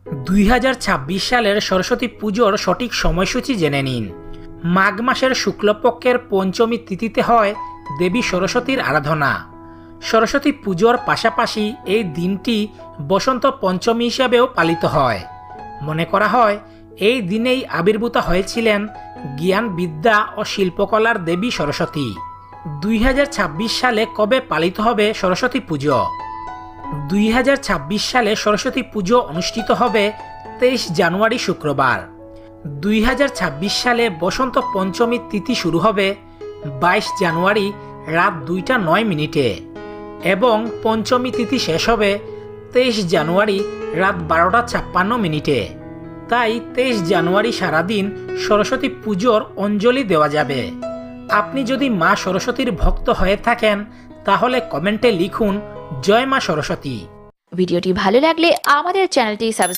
2026 সালের সরস্বতী পুজোর সঠিক সময়সূচি জেনে নিন। মাঘ মাসের শুক্লপক্ষের পঞ্চমী তিথিতে হয় দেবী সরস্বতীর আরাধনা। সরস্বতী পুজোর পাশাপাশি এই দিনটি বসন্ত পঞ্চমী হিসাবেও পালিত হয়। মনে করা হয় এই দিনেই আবির্ভূত হয়েছিলেন জ্ঞান, বিদ্যা ও শিল্পকলার দেবী সরস্বতী। 2026 সালে কবে পালিত হবে সরস্বতী পুজো? 2026 সালে সরস্বতী পুজো অনুষ্ঠিত হবে 23 জানুয়ারি শুক্রবার। 2026 সালে বসন্ত পঞ্চমী তিথি শুরু হবে 22 জানুয়ারি রাত 2:09 এবং পঞ্চমী তিথি শেষ হবে 23 জানুয়ারি রাত 12:56। তাই 23 জানুয়ারি সারাদিন সরস্বতী পুজোর অঞ্জলি দেওয়া যাবে। আপনি যদি মা সরস্বতীর ভক্ত হয়ে থাকেন তাহলে কমেন্টে লিখুন জয় মা সরস্বতী। ভিডিওটি ভালো লাগলে আমাদের চ্যানেলটি সাবস্ক্রাইব